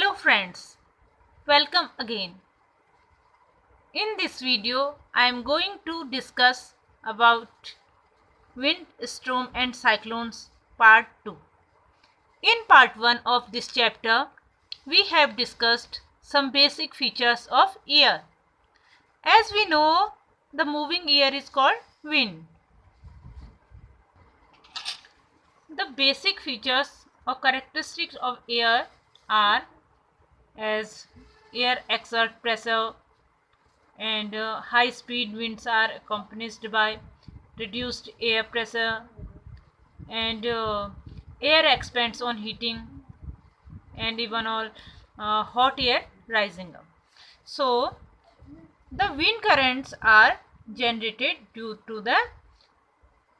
Hello friends, welcome again. In this video, I am going to discuss about wind, storm and cyclones part 2. In part 1 of this chapter, we have discussed some basic features of air. As we know, the moving air is called wind. The basic features or characteristics of air are as air exerts pressure and high speed winds are accompanied by reduced air pressure and air expands on heating and even all hot air rising up. So the wind currents are generated due to the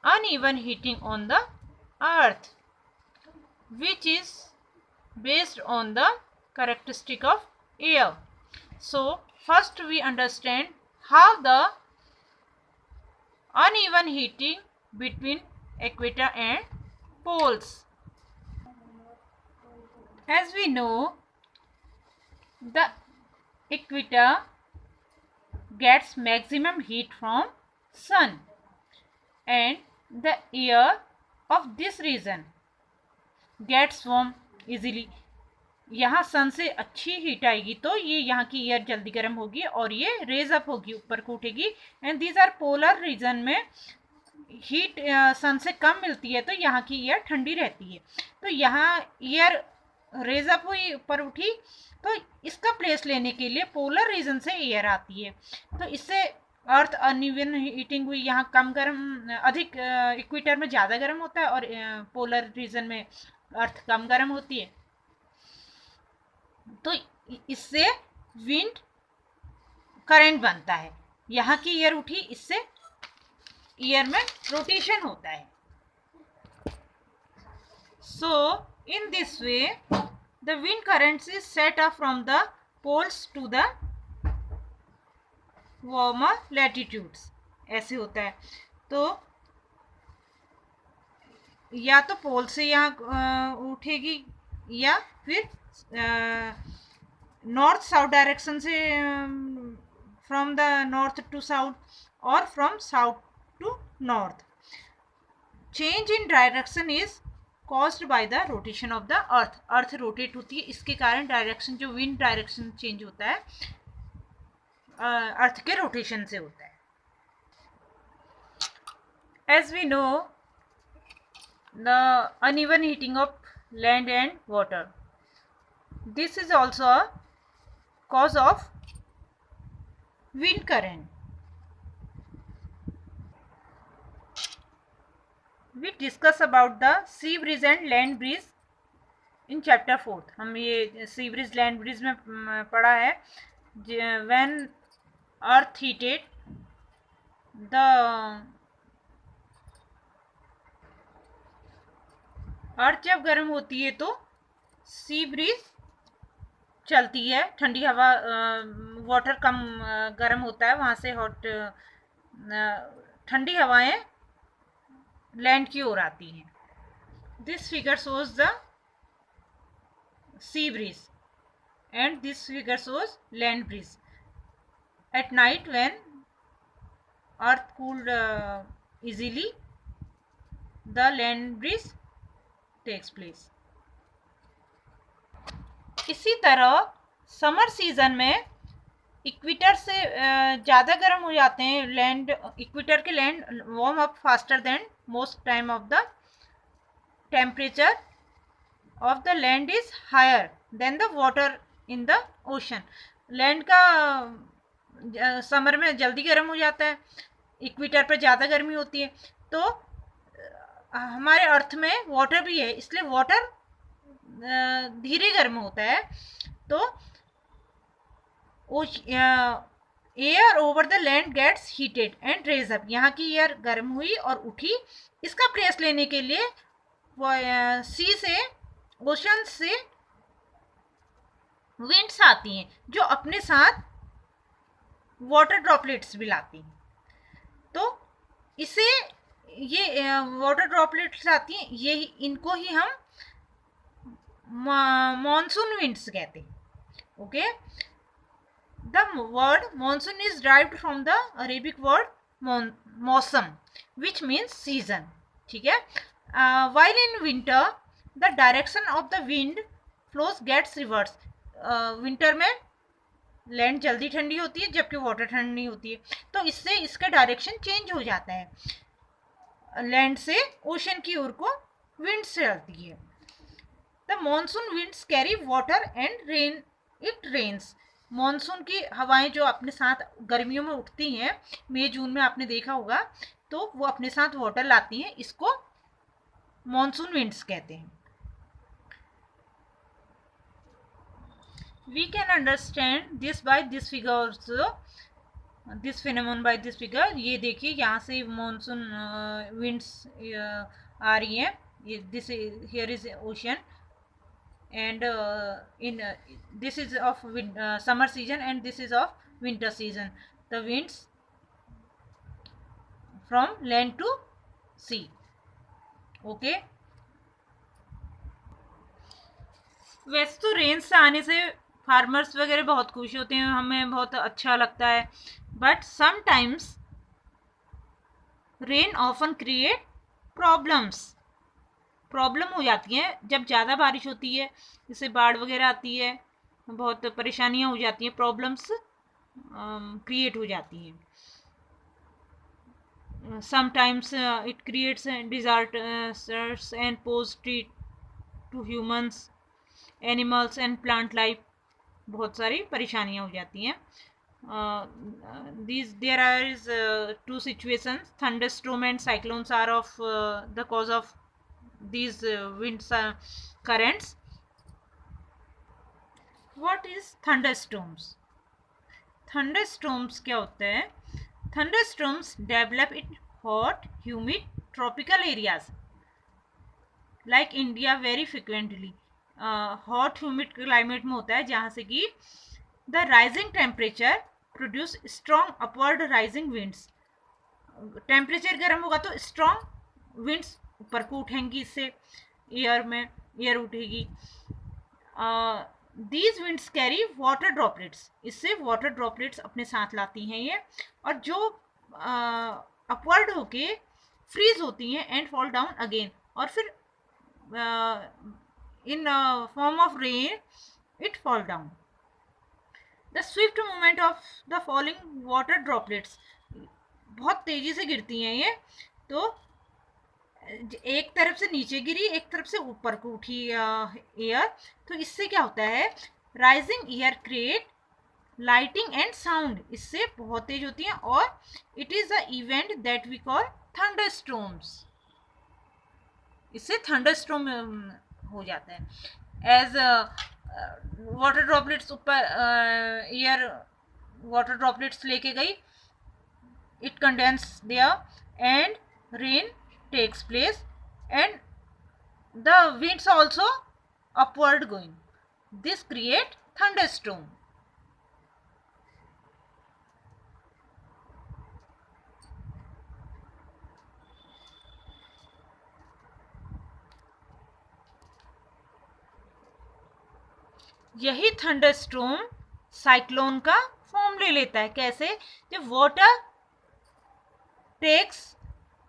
uneven heating on the earth, which is based on the characteristic of air. So first we understand how the uneven heating between equator and poles. As we know, the equator gets maximum heat from sun and the air of this region gets warm easily. यहाँ सन से अच्छी heat आएगी तो ये यहाँ की air जल्दी गर्म होगी और ये रेज अप होगी, ऊपर को उठेगी. And these are polar region में हीट सन से कम मिलती है तो यहाँ की एयर ठंडी रहती है. तो यहाँ एयर रेज अप हुई, ऊपर उठी, तो इसका प्लेस लेने के लिए पोलर रीजन से एयर आती है. तो इससे अर्थ अनइवन हीटिंग हुई, यहाँ कम गर्म, अधिक इक्वेटर में ज़्यादा गर्म होता है और पोलर रीजन में अर्थ कम गर्म होती है. तो इससे विंड करंट बनता है. यहाँ की एयर उठी, इससे एयर में रोटेशन होता है. So in this way the wind currents is set up from the poles to the warmer latitudes. ऐसे होता है. तो या तो पोल से यहाँ उठेगी या फिर नॉर्थ साउथ डायरेक्शन से, from the north to south और from south to north. Change in direction is caused by the rotation of the earth. Earth rotate होती है, इसके कारण डायरेक्शन, जो विंड डायरेक्शन चेंज होता है अर्थ के रोटेशन से होता है. As we know the uneven heating of land and water. This is also a cause of wind current. We discuss about the sea breeze and land breeze in chapter 4. हम ये sea breeze land breeze में पढ़ा है. When earth heated, the earth जब गर्म होती है तो sea breeze चलती है, ठंडी हवा, वाटर कम गर्म होता है, वहाँ से हॉट ठंडी हवाएं लैंड की ओर आती हैं. This figure shows the sea breeze and this figure shows land breeze. At night when earth cooled easily, the land breeze takes place. इसी तरह समर सीजन में इक्वेटर से ज़्यादा गर्म हो जाते हैं लैंड. इक्वेटर के land warm up faster than most time of the temperature of the land is higher than the water in the ocean. Land का समर में जल्दी गर्म हो जाता है, इक्वेटर पर ज़्यादा गर्मी होती है. तो हमारे अर्थ में वाटर भी है, इसलिए वाटर धीरे गर्म होता है. तो air over the land gets heated and raise up. यहाँ की एयर गर्म हुई और उठी, इसका प्लेस लेने के लिए सी से, ओशन से विंड्स आती हैं जो अपने साथ वाटर ड्रॉपलेट्स भी लाती हैं. तो इसे ये वाटर ड्रॉपलेट्स आती हैं, ये इनको ही हम मॉनसून विंड्स कहते हैं. Okay, the word monsoon is derived from the Arabic word मौसम which means season. ठीक है, while in winter the direction of the wind flows gets reversed. Winter में लैंड जल्दी ठंडी होती है जबकि वाटर ठंडी होती है, तो इससे इसका डायरेक्शन चेंज हो जाता है, लैंड से ओशन की ओर को विंड से चलती है. The monsoon winds carry water and rain, it rains. Monsoon की हवाएं जो अपने साथ गर्मियों में उठती हैं, मई जून में आपने देखा होगा, तो वो अपने साथ वाटर लाती हैं, इसको मॉनसून विंड्स कहते हैं. We can understand this by this figure also, this phenomenon by this figure. ये देखिए यहाँ से मॉनसून विंड्स आ रही हैं. This here is ocean and in this is of summer season and this is of winter season. The winds from land to sea. Okay. वैसे तो rains आने से फार्मर्स वगैरह बहुत खुश होते हैं, हमें बहुत अच्छा लगता है, but sometimes rain often create problems. Problem हो जाती हैं जब ज़्यादा बारिश होती है, इससे बाढ़ वगैरह आती है, बहुत परेशानियां हो जाती हैं, प्रॉब्लम्स क्रिएट हो जाती हैं. Sometimes it creates disasters and pose to humans, animals and plant life. बहुत सारी परेशानियां हो जाती हैं. There are two situations, thunderstorm and cyclones are of the cause of these wind currents. What is thunderstorms? Thunderstorms क्या होता है? Thunderstorms develop in hot humid tropical areas like India very frequently. Hot humid climate में होता है जहाँ से कि the rising temperature produce strong upward rising winds. Temperature गर्म होगा तो स्ट्रॉन्ग विंड्स ऊपर को उठेंगी, इससे एयर उठेगी. These winds carry water droplets, इससे वाटर ड्रॉपलेट्स अपने साथ लाती हैं ये, और जो अपवर्ड होके फ्रीज होती हैं एंड फॉल डाउन अगेन, और फिर in form of rain it fall down. The swift movement of the falling water droplets, बहुत तेजी से गिरती हैं ये, तो एक तरफ से नीचे गिरी, एक तरफ से ऊपर को उठी एयर, तो इससे क्या होता है, rising air create lighting and sound, इससे बहुत तेज होती हैं, और it is the event that we call thunderstorms. इससे थंडरस्टॉर्म हो जाता है. एज वाटर ड्रॉपलेट्स ऊपर एयर वाटर ड्रॉपलेट्स लेके गई, it condense there and rain takes place and the winds also upward going. This create thunderstorm. यही thunderstorm cyclone का form ले लेता है. कैसे? जब water takes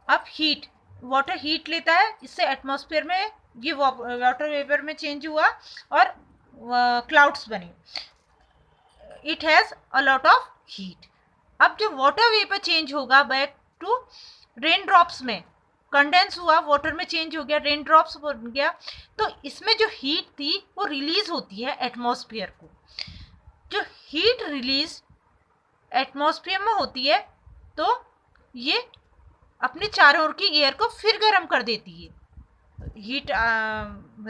up heat, water heat लेता है, इससे एटमॉस्फेयर में ये वाटर वेपर में चेंज हुआ और क्लाउड्स बने. It has a lot of heat. अब जब वाटर वेपर चेंज होगा बैक टू रेन ड्रॉप्स में, कंडेंस हुआ, वाटर में चेंज हो गया, रेन ड्रॉप्स बन गया, तो इसमें जो हीट थी वो रिलीज होती है एटमॉस्फेयर को. जो हीट रिलीज एटमॉस्फेयर में होती है तो ये अपने चारों ओर की एयर को फिर गर्म कर देती है. हीट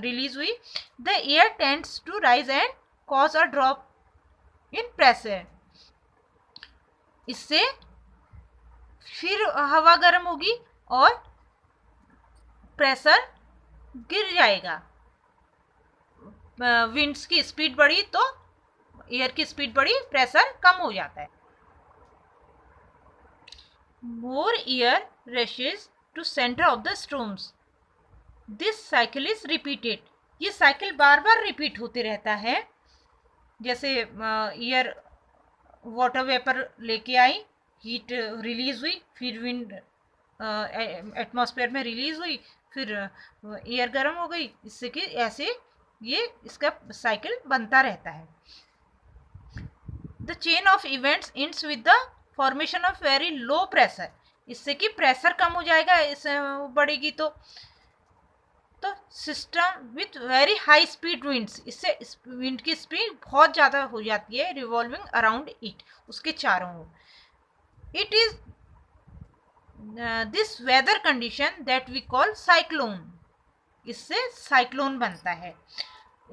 रिलीज हुई, the air tends to rise and cause a drop in pressure. इससे फिर हवा गर्म होगी और प्रेशर गिर जाएगा. विंड्स की स्पीड बढ़ी तो एयर की स्पीड बढ़ी, प्रेशर कम हो जाता है. More air rushes to centre of the storms. This cycle is repeated. ये साइकिल बार बार रिपीट होते रहता है. जैसे एयर वाटर वेपर लेके आई, हीट रिलीज हुई, फिर विंड एटमॉस्फेयर में रिलीज हुई, फिर एयर गर्म हो गई, इससे कि ऐसे ये इसका साइकिल बनता रहता है। The chain of events ends with the formation of very low pressure, इससे कि प्रेशर कम हो जाएगा, इस बढ़ेगी तो system with very high speed winds, इससे विंड की स्पीड बहुत ज़्यादा हो जाती है, रिवॉल्विंग अराउंड इट, उसके चारों ओर। It is this weather condition that we call cyclone, इससे साइक्लोन बनता है।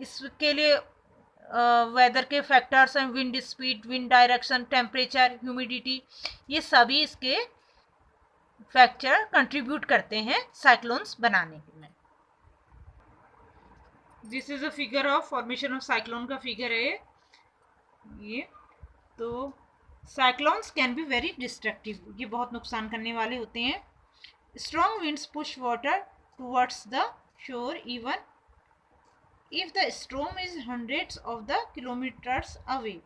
इसके लिए वेदर के फैक्टर्स हैं, wind speed, wind direction, temperature, humidity, ये सभी इसके फैक्टर कंट्रीब्यूट करते हैं साइक्लोन्स बनाने में। This is a figure of formation of cyclone का फिगर है ये। तो cyclones can be very destructive, ये बहुत नुकसान करने वाले होते हैं। Strong winds push water towards the shore even if the storm is hundreds of the kilometers away.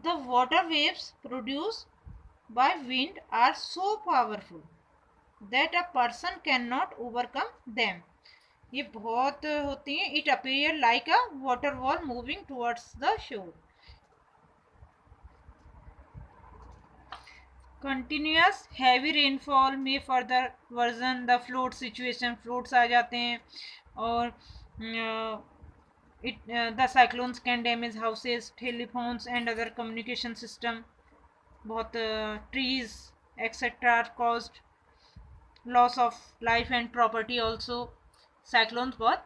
The water waves produced by wind are so powerful that a person cannot overcome them. ये बहुत होती हैं. It appears like a water wall moving towards the shore. Continuous heavy rainfall may further worsen the flood situation. Floods आ जाते हैं और the cyclones can damage houses, telephones and other communication system. बहुत trees etc are caused, loss of life and property also. Cyclones बहुत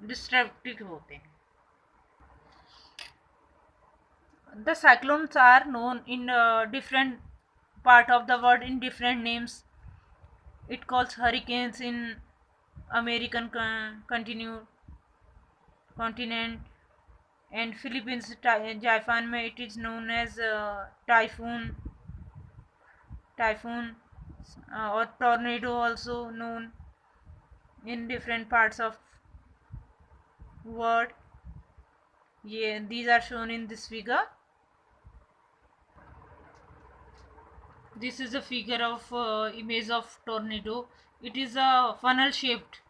destructive होते हैं. The cyclones are known in different part of the world in different names. It calls hurricanes in American continent and Philippines Japan में it is known as typhoon or tornado, also known in different parts of world. These are shown in this figure. This is a figure of image of tornado. It is a funnel shaped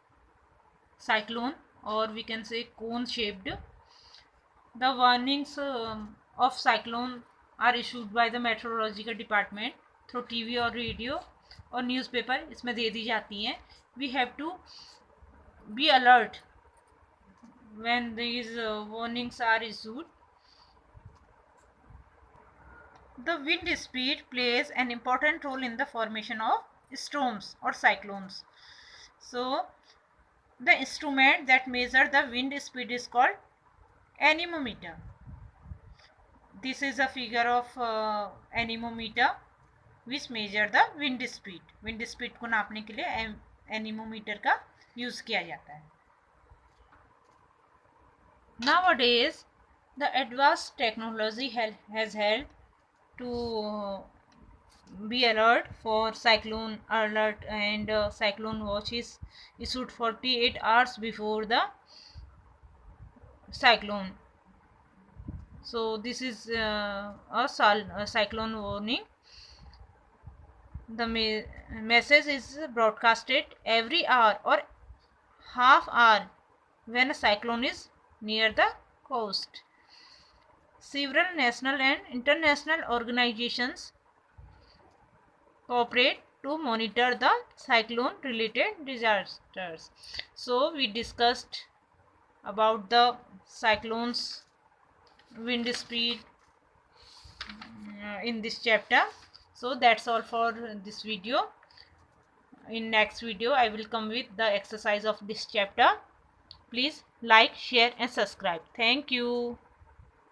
cyclone, or we can say cone shaped. The warnings of cyclone are issued by the meteorological department through TV or radio or newspaper. इसमें दे दी जाती हैं. We have to be alert when these warnings are issued. The wind speed plays an important role in the formation of storms or cyclones. So the instrument that measures the wind speed is called anemometer. This is a figure of anemometer which measure the wind speed. Wind speed को नापने के लिए anemometer का use किया जाता है. Nowadays the advanced technology has helped to be alert for cyclone alert, and cyclone watch is issued 48 hours before the cyclone. So this is a cyclone warning. The message is broadcasted every hour or half hour when a cyclone is near the coast. Several national and international organizations cooperate to monitor the cyclone related disasters. So we discussed about the cyclones, wind speed in this chapter. So that's all for this video. In next video I will come with the exercise of this chapter. Please like, share and subscribe. Thank you.